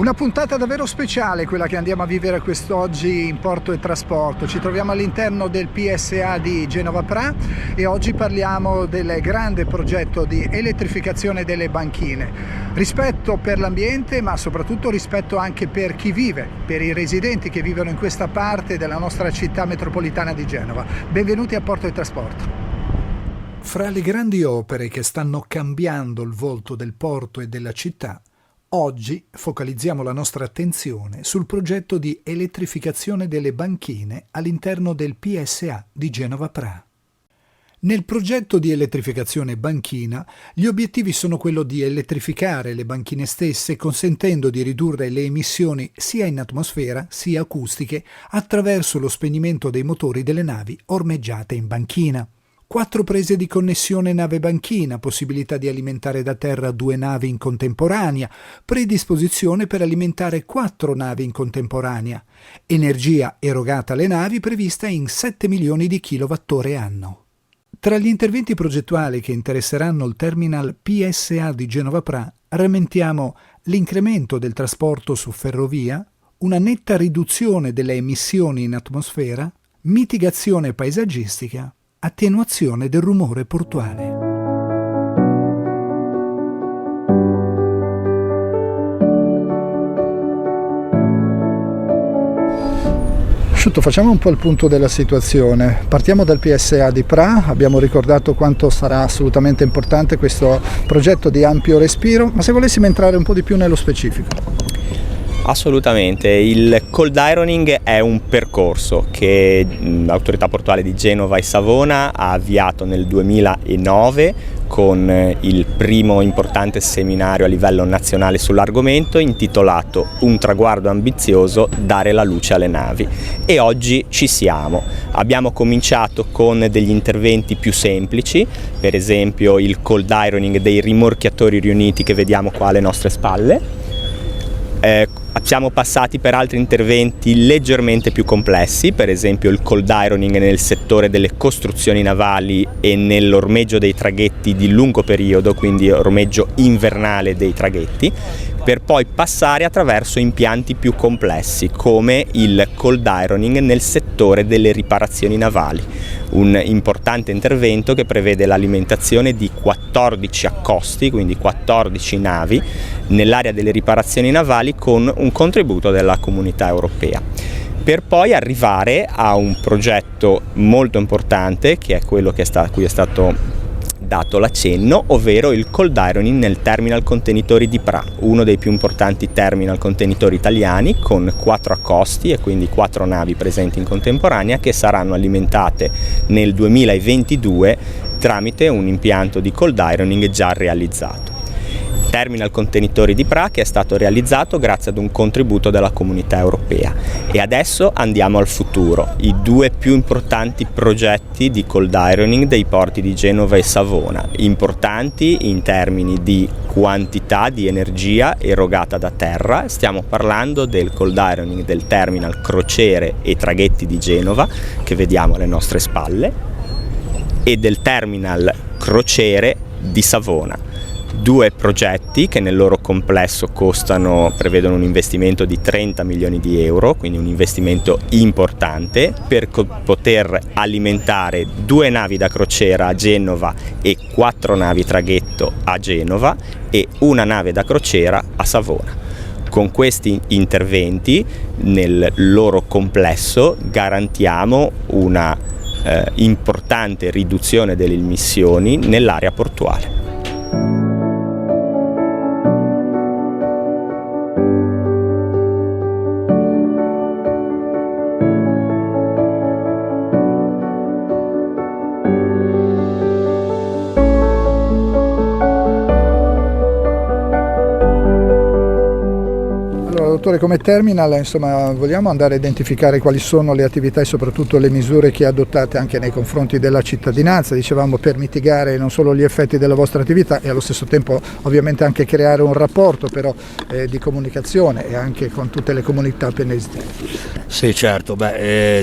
Una puntata davvero speciale quella che andiamo a vivere quest'oggi in Porto e Trasporto. Ci troviamo all'interno del PSA di Genova Pra e oggi parliamo del grande progetto di elettrificazione delle banchine. Rispetto per l'ambiente, ma soprattutto rispetto anche per chi vive, per i residenti che vivono in questa parte della nostra città metropolitana di Genova. Benvenuti a Porto e Trasporto. Fra le grandi opere che stanno cambiando il volto del porto e della città, oggi focalizziamo la nostra attenzione sul progetto di elettrificazione delle banchine all'interno del PSA di Genova Pra. Nel progetto di elettrificazione banchina, gli obiettivi sono quello di elettrificare le banchine stesse, consentendo di ridurre le emissioni sia in atmosfera sia acustiche attraverso lo spegnimento dei motori delle navi ormeggiate in banchina. 4 prese di connessione nave-banchina, possibilità di alimentare da terra 2 navi in contemporanea, predisposizione per alimentare 4 navi in contemporanea, energia erogata alle navi prevista in 7 milioni di kilowattora anno. Tra gli interventi progettuali che interesseranno il terminal PSA di Genova Pra, rammentiamo l'incremento del trasporto su ferrovia, una netta riduzione delle emissioni in atmosfera, mitigazione paesaggistica, attenuazione del rumore portuale. Facciamo un po' il punto della situazione. Partiamo dal PSA di Pra, abbiamo ricordato quanto sarà assolutamente importante questo progetto di ampio respiro, ma se volessimo entrare un po' di più nello specifico. Assolutamente, il cold ironing è un percorso che l'autorità portuale di Genova e Savona ha avviato nel 2009 con il primo importante seminario a livello nazionale sull'argomento intitolato Un traguardo ambizioso, dare la luce alle navi, e oggi ci siamo. Abbiamo cominciato con degli interventi più semplici, per esempio il cold ironing dei rimorchiatori riuniti che vediamo qua alle nostre spalle. Siamo passati per altri interventi leggermente più complessi, per esempio il cold ironing nel settore delle costruzioni navali e nell'ormeggio dei traghetti di lungo periodo, quindi ormeggio invernale dei traghetti, per poi passare attraverso impianti più complessi come il cold ironing nel settore delle riparazioni navali, un importante intervento che prevede l'alimentazione di 14 accosti, quindi 14 navi, nell'area delle riparazioni navali con un contributo della Comunità Europea, per poi arrivare a un progetto molto importante che è quello a cui è stato dato l'accenno, ovvero il cold ironing nel terminal contenitori di Pra, uno dei più importanti terminal contenitori italiani, con 4 accosti e quindi 4 navi presenti in contemporanea che saranno alimentate nel 2022 tramite un impianto di cold ironing già realizzato. Terminal contenitori di Pra che è stato realizzato grazie ad un contributo della Comunità Europea. E adesso andiamo al futuro, i 2 più importanti progetti di cold ironing dei porti di Genova e Savona, importanti in termini di quantità di energia erogata da terra. Stiamo parlando del cold ironing del terminal crociere e traghetti di Genova che vediamo alle nostre spalle e del terminal crociere di Savona. 2 progetti che nel loro complesso prevedono un investimento di 30 milioni di euro, quindi un investimento importante per poter alimentare 2 navi da crociera a Genova e 4 navi traghetto a Genova e una nave da crociera a Savona. Con questi interventi nel loro complesso garantiamo una importante riduzione delle emissioni nell'area portuale. operatore come Terminal, insomma, vogliamo andare a identificare quali sono le attività e soprattutto le misure che adottate anche nei confronti della cittadinanza, dicevamo, per mitigare non solo gli effetti della vostra attività e allo stesso tempo ovviamente anche creare un rapporto però di comunicazione e anche con tutte le comunità appena esistenti. Sì, certo,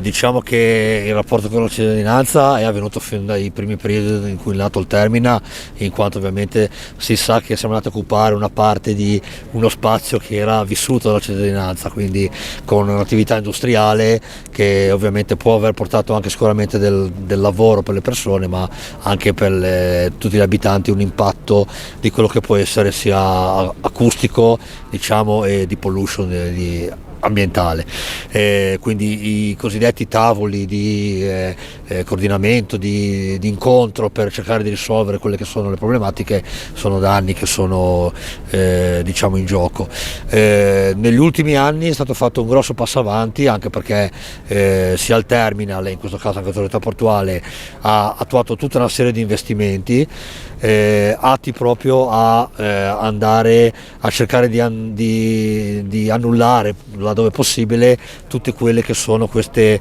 diciamo che il rapporto con la cittadinanza è avvenuto fin dai primi periodi in cui è nato il Terminal, in quanto ovviamente si sa che siamo andati a occupare una parte di uno spazio che era vissuto dalla cittadinanza, quindi con un'attività industriale che ovviamente può aver portato anche sicuramente del lavoro per le persone, ma anche per tutti gli abitanti un impatto di quello che può essere sia acustico, diciamo, e di pollution ambientale. Quindi i cosiddetti tavoli di coordinamento, di incontro per cercare di risolvere quelle che sono le problematiche sono da anni che sono diciamo in gioco. Negli ultimi anni è stato fatto un grosso passo avanti, anche perché sia il Terminal e in questo caso anche l'autorità portuale ha attuato tutta una serie di investimenti atti proprio a andare a cercare di annullare laddove possibile tutte quelle che sono queste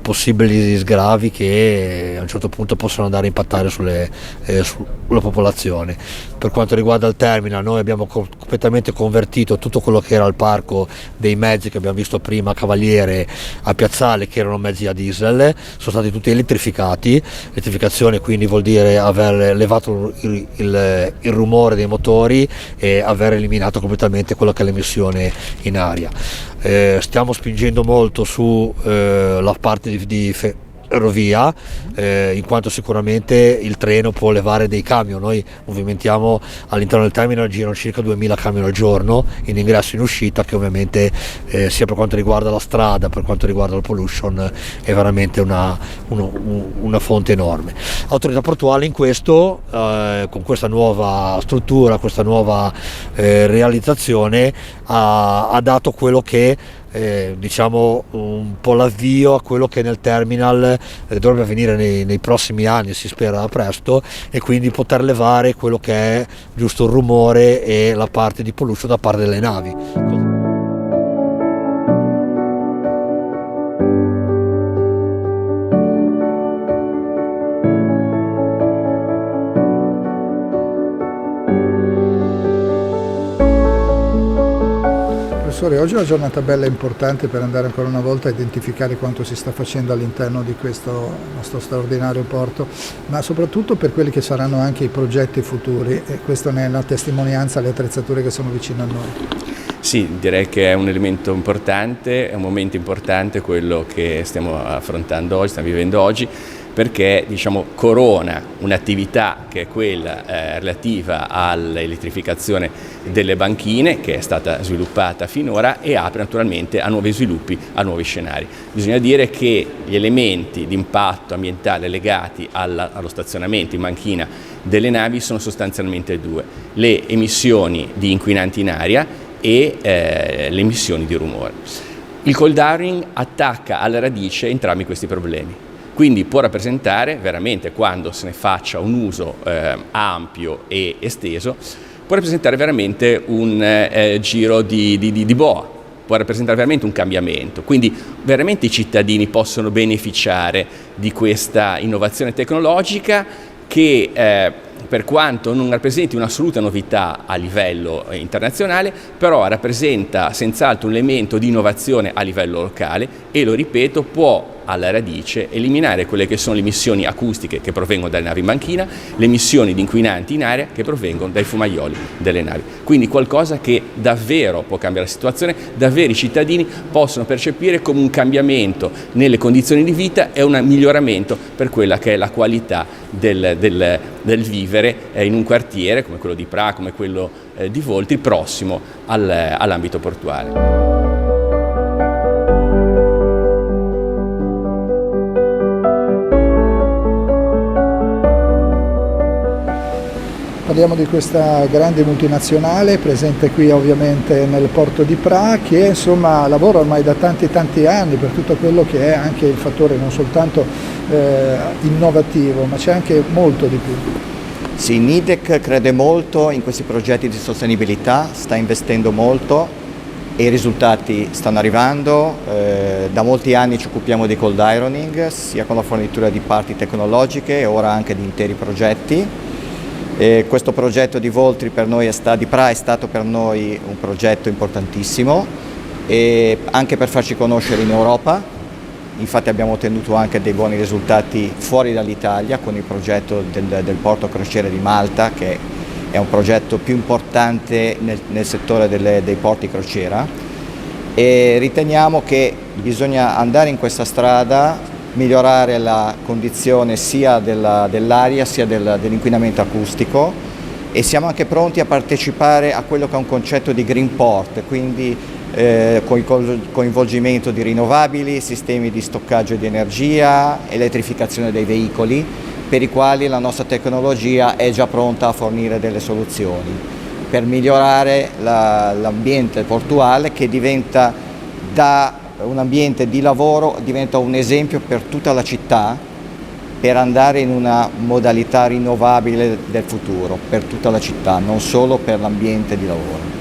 possibili sgravi che a un certo punto possono andare a impattare sulla popolazione. Per quanto riguarda il Terminal, noi abbiamo completamente convertito tutto quello che era il parco dei mezzi che abbiamo visto prima a Cavaliere, a Piazzale, che erano mezzi a diesel, sono stati tutti elettrificati. Elettrificazione quindi vuol dire aver levato il rumore dei motori e aver eliminato completamente quello che è l'emissione in aria. Stiamo spingendo molto su la parte di ferrovia, in quanto sicuramente il treno può levare dei camion. Noi movimentiamo all'interno del terminal, girano circa 2000 camion al giorno in ingresso e in uscita, che ovviamente sia per quanto riguarda la strada, per quanto riguarda la pollution, è veramente una fonte enorme. L'autorità portuale in questo, con questa nuova struttura, questa nuova realizzazione, ha dato quello che diciamo un po' l'avvio a quello che nel terminal dovrebbe avvenire nei prossimi anni, si spera presto, e quindi poter levare quello che è giusto il rumore e la parte di pollution da parte delle navi. Professore, oggi è una giornata bella e importante per andare ancora una volta a identificare quanto si sta facendo all'interno di questo nostro straordinario porto, ma soprattutto per quelli che saranno anche i progetti futuri, e questo ne è la testimonianza alle attrezzature che sono vicine a noi. Sì, direi che è un elemento importante, è un momento importante quello che stiamo affrontando oggi, stiamo vivendo oggi, perché diciamo corona un'attività che è quella relativa all'elettrificazione delle banchine, che è stata sviluppata finora, e apre naturalmente a nuovi sviluppi, a nuovi scenari. Bisogna dire che gli elementi di impatto ambientale legati allo stazionamento in banchina delle navi sono sostanzialmente due: le emissioni di inquinanti in aria e le emissioni di rumore. Il cold downing attacca alla radice entrambi questi problemi. Quindi può rappresentare veramente, quando se ne faccia un uso ampio e esteso, può rappresentare veramente un giro di boa, può rappresentare veramente un cambiamento. Quindi veramente i cittadini possono beneficiare di questa innovazione tecnologica che per quanto non rappresenti un'assoluta novità a livello internazionale, però rappresenta senz'altro un elemento di innovazione a livello locale e, lo ripeto, può alla radice eliminare quelle che sono le emissioni acustiche che provengono dalle navi in banchina, le emissioni di inquinanti in aria che provengono dai fumaioli delle navi. Quindi qualcosa che davvero può cambiare la situazione, davvero i cittadini possono percepire come un cambiamento nelle condizioni di vita e un miglioramento per quella che è la qualità del vivere in un quartiere come quello di Pra, come quello di Voltri, prossimo all'ambito portuale. Parliamo di questa grande multinazionale presente qui ovviamente nel porto di Pra, che insomma lavora ormai da tanti anni per tutto quello che è anche il fattore non soltanto innovativo, ma c'è anche molto di più. Sì, Nidec crede molto in questi progetti di sostenibilità, sta investendo molto e i risultati stanno arrivando. Da molti anni ci occupiamo di cold ironing, sia con la fornitura di parti tecnologiche e ora anche di interi progetti. Questo progetto di Voltri di Pra è stato per noi un progetto importantissimo, e anche per farci conoscere in Europa. Infatti abbiamo ottenuto anche dei buoni risultati fuori dall'Italia con il progetto del porto crociere di Malta, che è un progetto più importante nel settore dei porti crociera, e riteniamo che bisogna andare in questa strada, migliorare la condizione sia dell'aria sia dell'inquinamento acustico, e siamo anche pronti a partecipare a quello che è un concetto di Green Port, quindi coinvolgimento di rinnovabili, sistemi di stoccaggio di energia, elettrificazione dei veicoli, per i quali la nostra tecnologia è già pronta a fornire delle soluzioni per migliorare l'ambiente portuale, che diventa, da un ambiente di lavoro, diventa un esempio per tutta la città, per andare in una modalità rinnovabile del futuro, per tutta la città, non solo per l'ambiente di lavoro.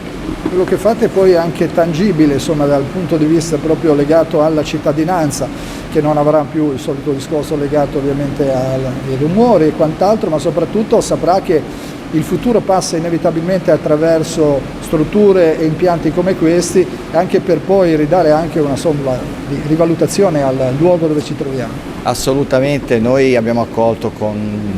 Quello che fate poi è anche tangibile, insomma, dal punto di vista proprio legato alla cittadinanza, che non avrà più il solito discorso legato ovviamente ai rumori e quant'altro, ma soprattutto saprà che il futuro passa inevitabilmente attraverso strutture e impianti come questi, anche per poi ridare anche una somma di rivalutazione al luogo dove ci troviamo. Assolutamente, noi abbiamo accolto con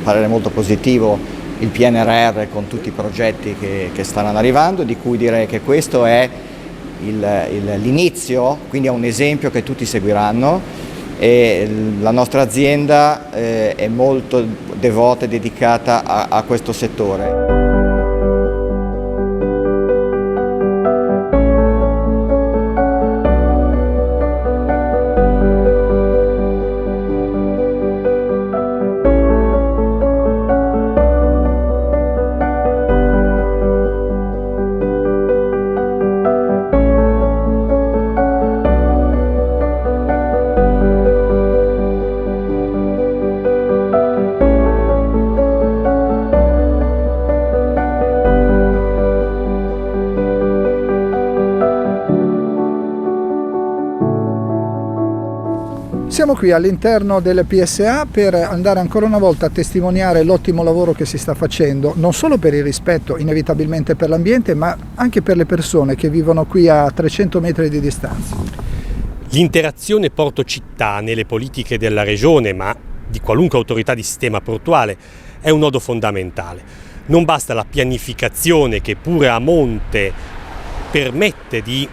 parere molto positivo il PNRR con tutti i progetti che stanno arrivando, di cui direi che questo è l'inizio, quindi è un esempio che tutti seguiranno, e la nostra azienda è molto devota e dedicata a questo settore. Siamo qui all'interno del PSA per andare ancora una volta a testimoniare l'ottimo lavoro che si sta facendo, non solo per il rispetto inevitabilmente per l'ambiente, ma anche per le persone che vivono qui a 300 metri di distanza. L'interazione porto-città nelle politiche della regione, ma di qualunque autorità di sistema portuale, è un nodo fondamentale. Non basta la pianificazione, che pure a monte permette di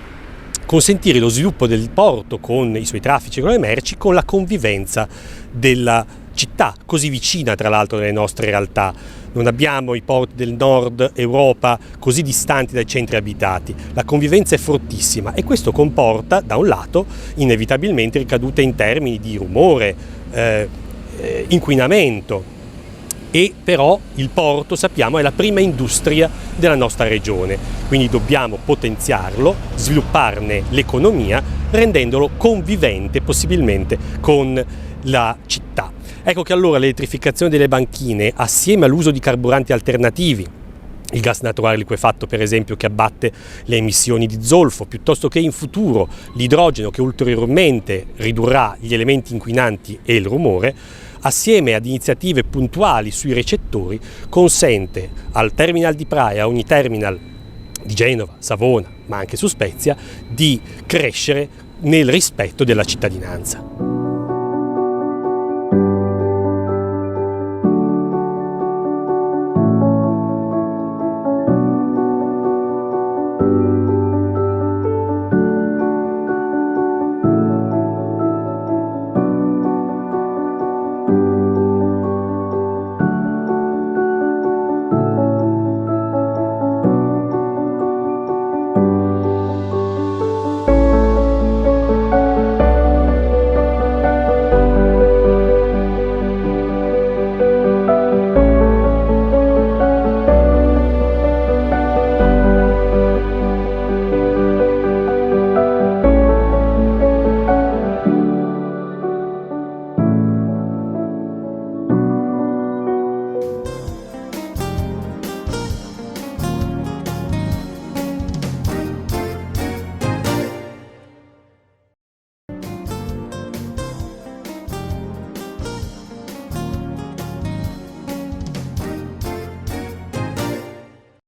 consentire lo sviluppo del porto con i suoi traffici e con le merci, con la convivenza della città, così vicina tra l'altro delle nostre realtà. Non abbiamo i porti del nord Europa così distanti dai centri abitati, la convivenza è fortissima, e questo comporta da un lato inevitabilmente ricadute in termini di rumore, inquinamento, e però il porto, sappiamo, è la prima industria della nostra regione, quindi dobbiamo potenziarlo, svilupparne l'economia, rendendolo convivente possibilmente con la città. Ecco che allora l'elettrificazione delle banchine, assieme all'uso di carburanti alternativi, il gas naturale liquefatto per esempio, che abbatte le emissioni di zolfo, piuttosto che in futuro l'idrogeno, che ulteriormente ridurrà gli elementi inquinanti e il rumore, assieme ad iniziative puntuali sui recettori, consente al terminal di Pra e a ogni terminal di Genova, Savona, ma anche su Spezia, di crescere nel rispetto della cittadinanza.